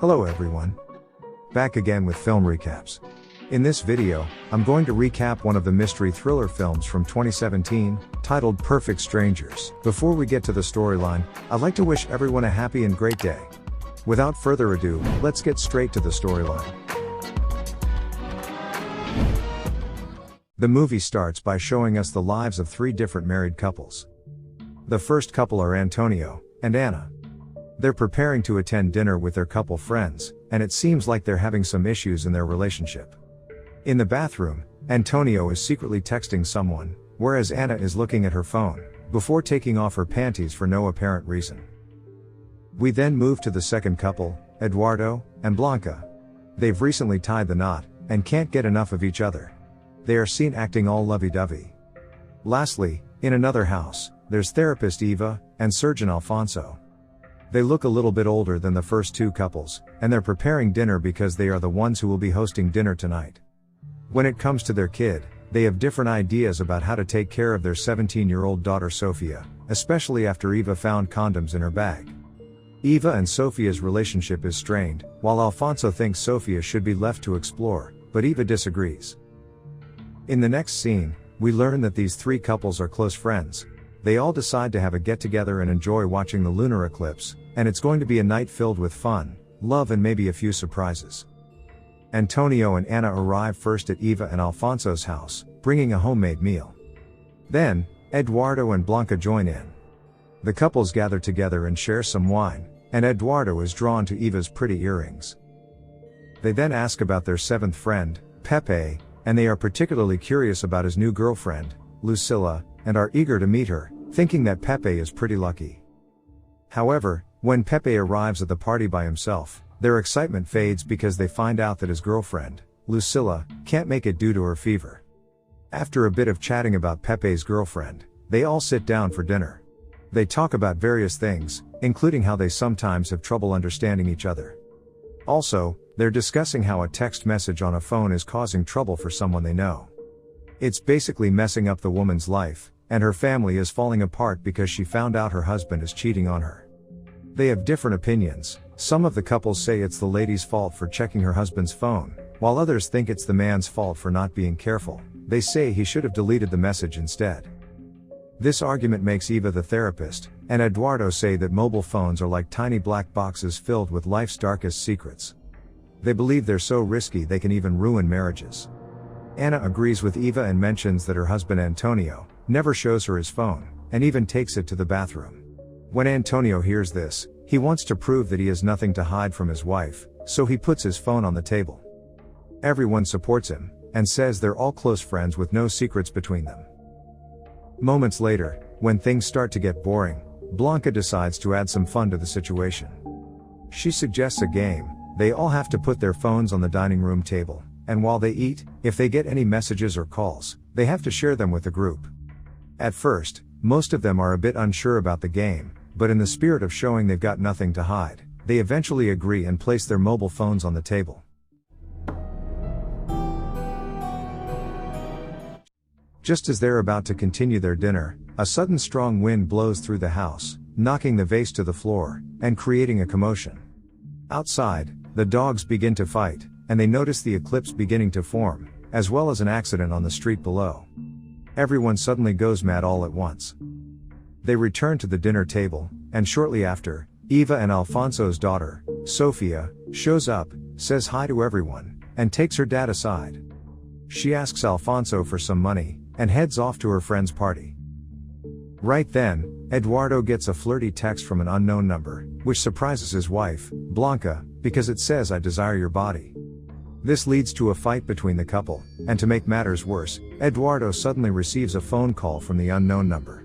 Hello everyone. Back again with film recaps. In this video, I'm going to recap one of the mystery thriller films from 2017, titled Perfect Strangers. Before we get to the storyline, I'd like to wish everyone a happy and great day. Without further ado, let's get straight to the storyline. The movie starts by showing us the lives of three different married couples. The first couple are Antonio and Anna. They're preparing to attend dinner with their couple friends, and it seems like they're having some issues in their relationship. In the bathroom, Antonio is secretly texting someone, whereas Anna is looking at her phone, before taking off her panties for no apparent reason. We then move to the second couple, Eduardo and Blanca. They've recently tied the knot, and can't get enough of each other. They are seen acting all lovey-dovey. Lastly, in another house, there's therapist Eva and surgeon Alfonso. They look a little bit older than the first two couples, and they're preparing dinner because they are the ones who will be hosting dinner tonight. When it comes to their kid, they have different ideas about how to take care of their 17-year-old daughter Sofia, especially after Eva found condoms in her bag. Eva and Sofia's relationship is strained, while Alfonso thinks Sofia should be left to explore, but Eva disagrees. In the next scene, we learn that these three couples are close friends. They all decide to have a get-together and enjoy watching the lunar eclipse, and it's going to be a night filled with fun, love and maybe a few surprises. Antonio and Anna arrive first at Eva and Alfonso's house, bringing a homemade meal. Then, Eduardo and Blanca join in. The couples gather together and share some wine, and Eduardo is drawn to Eva's pretty earrings. They then ask about their seventh friend, Pepe, and they are particularly curious about his new girlfriend, Lucilla, and are eager to meet her, thinking that Pepe is pretty lucky. However, when Pepe arrives at the party by himself, their excitement fades because they find out that his girlfriend, Lucilla, can't make it due to her fever. After a bit of chatting about Pepe's girlfriend, they all sit down for dinner. They talk about various things, including how they sometimes have trouble understanding each other. Also, they're discussing how a text message on a phone is causing trouble for someone they know. It's basically messing up the woman's life, and her family is falling apart because she found out her husband is cheating on her. They have different opinions. Some of the couples say it's the lady's fault for checking her husband's phone, while others think it's the man's fault for not being careful. They say he should have deleted the message instead. This argument makes Eva the therapist, and Eduardo say that mobile phones are like tiny black boxes filled with life's darkest secrets. They believe they're so risky they can even ruin marriages. Anna agrees with Eva and mentions that her husband Antonio never shows her his phone, and even takes it to the bathroom. When Antonio hears this, he wants to prove that he has nothing to hide from his wife, so he puts his phone on the table. Everyone supports him, and says they're all close friends with no secrets between them. Moments later, when things start to get boring, Blanca decides to add some fun to the situation. She suggests a game. They all have to put their phones on the dining room table, and while they eat, if they get any messages or calls, they have to share them with the group. At first, most of them are a bit unsure about the game, but in the spirit of showing they've got nothing to hide, they eventually agree and place their mobile phones on the table. Just as they're about to continue their dinner, a sudden strong wind blows through the house, knocking the vase to the floor, and creating a commotion. Outside, the dogs begin to fight, and they notice the eclipse beginning to form, as well as an accident on the street below. Everyone suddenly goes mad all at once. They return to the dinner table, and shortly after, Eva and Alfonso's daughter, Sofia, shows up, says hi to everyone, and takes her dad aside. She asks Alfonso for some money, and heads off to her friend's party. Right then, Eduardo gets a flirty text from an unknown number, which surprises his wife, Blanca, because it says "I desire your body." This leads to a fight between the couple, and to make matters worse, Eduardo suddenly receives a phone call from the unknown number.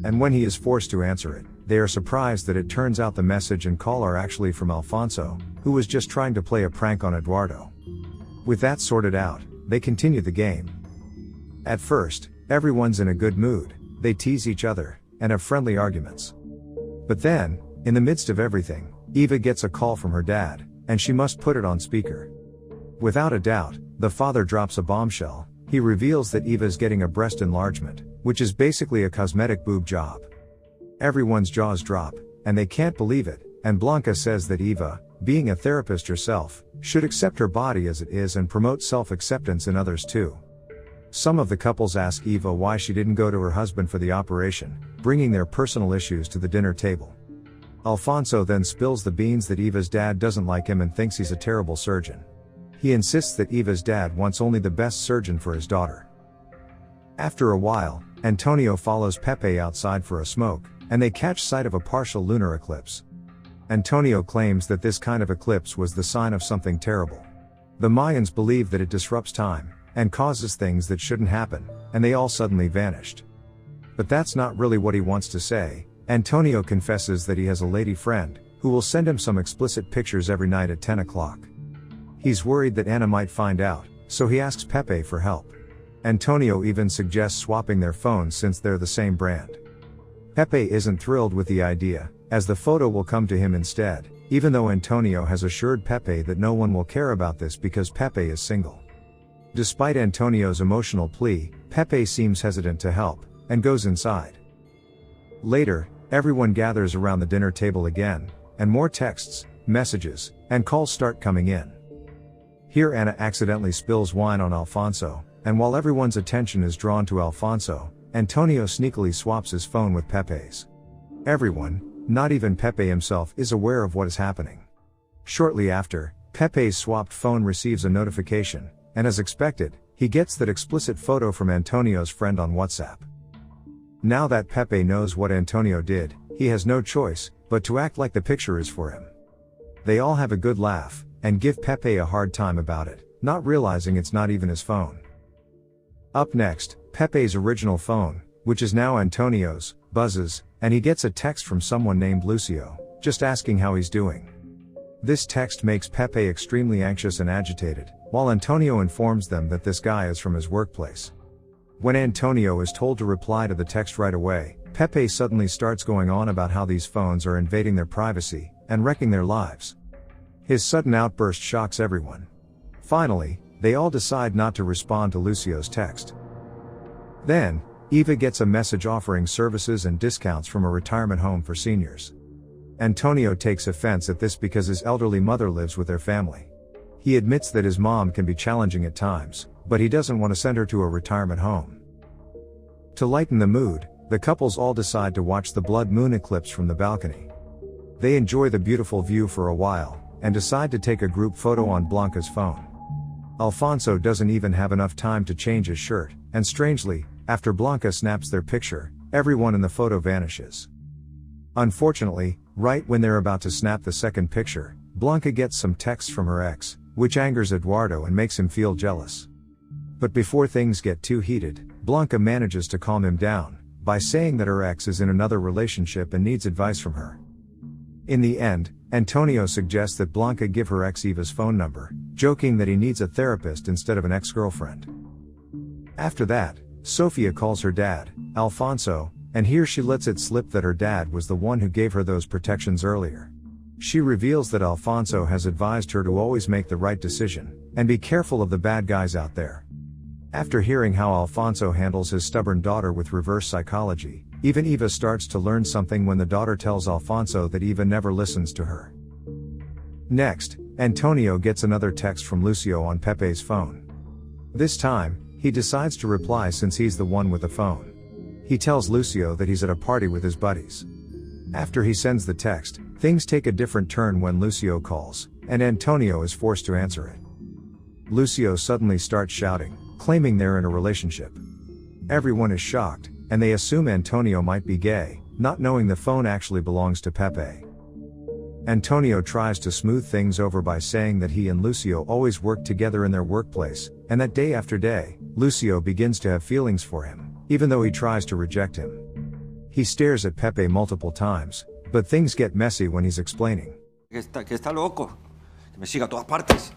And when he is forced to answer it, they are surprised that it turns out the message and call are actually from Alfonso, who was just trying to play a prank on Eduardo. With that sorted out, they continue the game. At first, everyone's in a good mood, they tease each other, and have friendly arguments. But then, in the midst of everything, Eva gets a call from her dad, and she must put it on speaker. Without a doubt, the father drops a bombshell. He reveals that Eva is getting a breast enlargement, which is basically a cosmetic boob job. Everyone's jaws drop, and they can't believe it, and Blanca says that Eva, being a therapist herself, should accept her body as it is and promote self-acceptance in others too. Some of the couples ask Eva why she didn't go to her husband for the operation, bringing their personal issues to the dinner table. Alfonso then spills the beans that Eva's dad doesn't like him and thinks he's a terrible surgeon. He insists that Eva's dad wants only the best surgeon for his daughter. After a while, Antonio follows Pepe outside for a smoke, and they catch sight of a partial lunar eclipse. Antonio claims that this kind of eclipse was the sign of something terrible. The Mayans believe that it disrupts time, and causes things that shouldn't happen, and they all suddenly vanished. But that's not really what he wants to say. Antonio confesses that he has a lady friend, who will send him some explicit pictures every night at 10 o'clock. He's worried that Ana might find out, so he asks Pepe for help. Antonio even suggests swapping their phones since they're the same brand. Pepe isn't thrilled with the idea, as the photo will come to him instead, even though Antonio has assured Pepe that no one will care about this because Pepe is single. Despite Antonio's emotional plea, Pepe seems hesitant to help, and goes inside. Later, everyone gathers around the dinner table again, and more texts, messages, and calls start coming in. Here Ana accidentally spills wine on Alfonso, and while everyone's attention is drawn to Alfonso, Antonio sneakily swaps his phone with Pepe's. Everyone, not even Pepe himself, is aware of what is happening. Shortly after, Pepe's swapped phone receives a notification, and as expected, he gets that explicit photo from Antonio's friend on WhatsApp. Now that Pepe knows what Antonio did, he has no choice but to act like the picture is for him. They all have a good laugh, and give Pepe a hard time about it, not realizing it's not even his phone. Up next, Pepe's original phone, which is now Antonio's, buzzes, and he gets a text from someone named Lucio, just asking how he's doing. This text makes Pepe extremely anxious and agitated, while Antonio informs them that this guy is from his workplace. When Antonio is told to reply to the text right away, Pepe suddenly starts going on about how these phones are invading their privacy, and wrecking their lives. His sudden outburst shocks everyone. Finally, they all decide not to respond to Lucio's text. Then, Eva gets a message offering services and discounts from a retirement home for seniors. Antonio takes offense at this because his elderly mother lives with their family. He admits that his mom can be challenging at times, but he doesn't want to send her to a retirement home. To lighten the mood, the couples all decide to watch the blood moon eclipse from the balcony. They enjoy the beautiful view for a while, and decide to take a group photo on Blanca's phone. Alfonso doesn't even have enough time to change his shirt, and strangely, after Blanca snaps their picture, everyone in the photo vanishes. Unfortunately, right when they're about to snap the second picture, Blanca gets some texts from her ex, which angers Eduardo and makes him feel jealous. But before things get too heated, Blanca manages to calm him down, by saying that her ex is in another relationship and needs advice from her. In the end, Antonio suggests that Blanca give her ex Eva's phone number, joking that he needs a therapist instead of an ex-girlfriend. After that, Sofia calls her dad, Alfonso, and here she lets it slip that her dad was the one who gave her those protections earlier. She reveals that Alfonso has advised her to always make the right decision, and be careful of the bad guys out there. After hearing how Alfonso handles his stubborn daughter with reverse psychology, even Eva starts to learn something when the daughter tells Alfonso that Eva never listens to her. Next, Antonio gets another text from Lucio on Pepe's phone. This time, he decides to reply since he's the one with the phone. He tells Lucio that he's at a party with his buddies. After he sends the text, things take a different turn when Lucio calls, and Antonio is forced to answer it. Lucio suddenly starts shouting, claiming they're in a relationship. Everyone is shocked, and they assume Antonio might be gay, not knowing the phone actually belongs to Pepe. Antonio tries to smooth things over by saying that he and Lucio always work together in their workplace, and that day after day, Lucio begins to have feelings for him, even though he tries to reject him. He stares at Pepe multiple times, but things get messy when he's explaining. Que está loco. Que me siga a todas partes.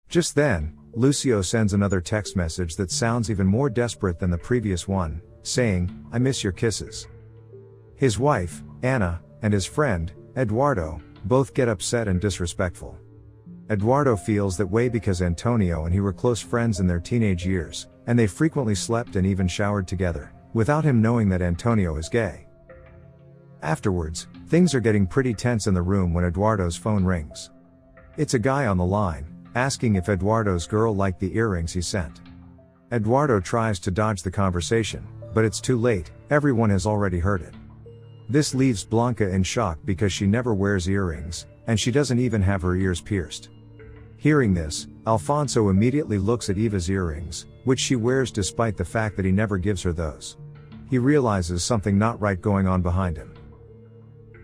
Just then, Lucio sends another text message that sounds even more desperate than the previous one, saying, "I miss your kisses." His wife, Ana, and his friend, Eduardo, both get upset and disrespectful. Eduardo feels that way because Antonio and he were close friends in their teenage years, and they frequently slept and even showered together, without him knowing that Antonio is gay. Afterwards, things are getting pretty tense in the room when Eduardo's phone rings. It's a guy on the line, asking if Eduardo's girl liked the earrings he sent. Eduardo tries to dodge the conversation, but it's too late, everyone has already heard it. This leaves Blanca in shock because she never wears earrings, and she doesn't even have her ears pierced. Hearing this, Alfonso immediately looks at Eva's earrings, which she wears despite the fact that he never gives her those. He realizes something not right going on behind him.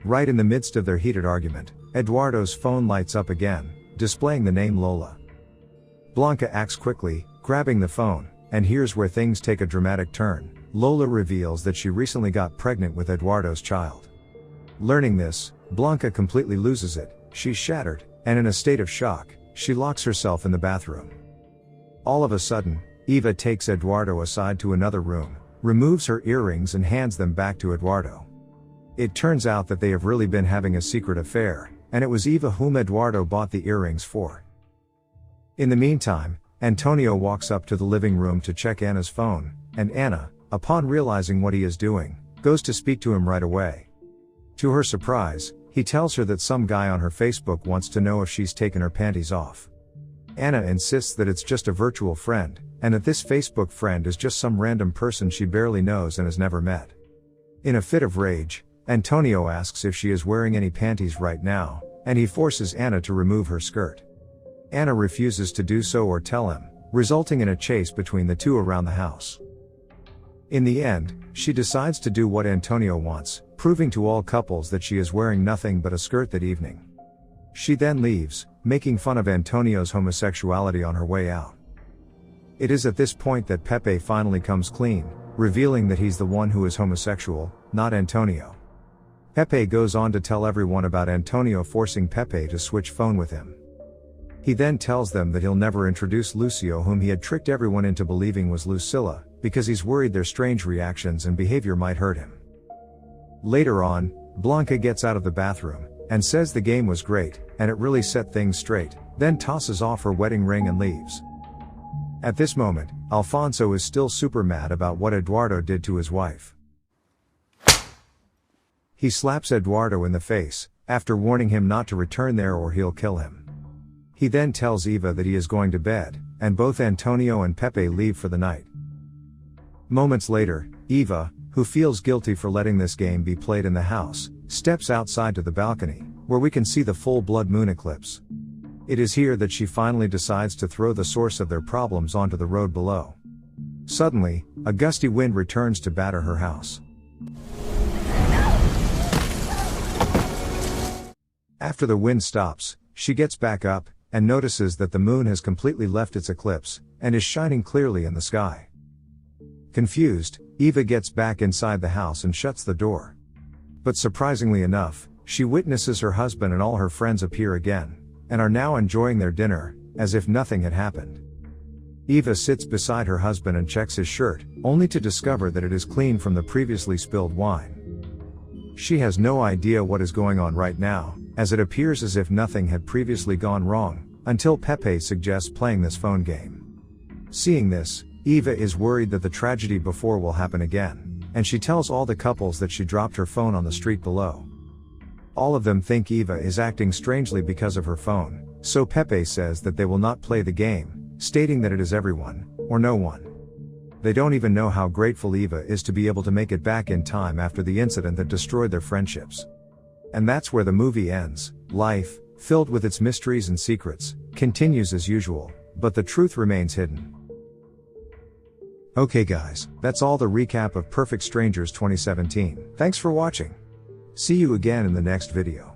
Right in the midst of their heated argument, Eduardo's phone lights up again, displaying the name Lola. Blanca acts quickly, grabbing the phone, and here's where things take a dramatic turn. Lola reveals that she recently got pregnant with Eduardo's child. Learning this, Blanca completely loses it, she's shattered, and in a state of shock, she locks herself in the bathroom. All of a sudden, Eva takes Eduardo aside to another room, removes her earrings and hands them back to Eduardo. It turns out that they have really been having a secret affair, and it was Eva whom Eduardo bought the earrings for. In the meantime, Antonio walks up to the living room to check Anna's phone, and Anna, upon realizing what he is doing, goes to speak to him right away. To her surprise, he tells her that some guy on her Facebook wants to know if she's taken her panties off. Anna insists that it's just a virtual friend, and that this Facebook friend is just some random person she barely knows and has never met. In a fit of rage, Antonio asks if she is wearing any panties right now, and he forces Anna to remove her skirt. Anna refuses to do so or tell him, resulting in a chase between the two around the house. In the end, she decides to do what Antonio wants, proving to all couples that she is wearing nothing but a skirt that evening. She then leaves, making fun of Antonio's homosexuality on her way out. It is at this point that Pepe finally comes clean, revealing that he's the one who is homosexual, not Antonio. Pepe goes on to tell everyone about Antonio forcing Pepe to switch phone with him. He then tells them that he'll never introduce Lucio, whom he had tricked everyone into believing was Lucilla, because he's worried their strange reactions and behavior might hurt him. Later on, Blanca gets out of the bathroom, and says the game was great, and it really set things straight, then tosses off her wedding ring and leaves. At this moment, Alfonso is still super mad about what Eduardo did to his wife. He slaps Eduardo in the face, after warning him not to return there or he'll kill him. He then tells Eva that he is going to bed, and both Antonio and Pepe leave for the night. Moments later, Eva, who feels guilty for letting this game be played in the house, steps outside to the balcony, where we can see the full blood moon eclipse. It is here that she finally decides to throw the source of their problems onto the road below. Suddenly, a gusty wind returns to batter her house. After the wind stops, she gets back up, and notices that the moon has completely left its eclipse, and is shining clearly in the sky. Confused, Eva gets back inside the house and shuts the door. But surprisingly enough, she witnesses her husband and all her friends appear again, and are now enjoying their dinner, as if nothing had happened. Eva sits beside her husband and checks his shirt, only to discover that it is clean from the previously spilled wine. She has no idea what is going on right now, as it appears as if nothing had previously gone wrong, until Pepe suggests playing this phone game. Seeing this, Eva is worried that the tragedy before will happen again, and she tells all the couples that she dropped her phone on the street below. All of them think Eva is acting strangely because of her phone, so Pepe says that they will not play the game, stating that it is everyone, or no one. They don't even know how grateful Eva is to be able to make it back in time after the incident that destroyed their friendships. And that's where the movie ends. Life, filled with its mysteries and secrets, continues as usual, but the truth remains hidden. Okay guys, that's all the recap of Perfect Strangers 2017. Thanks for watching. See you again in the next video.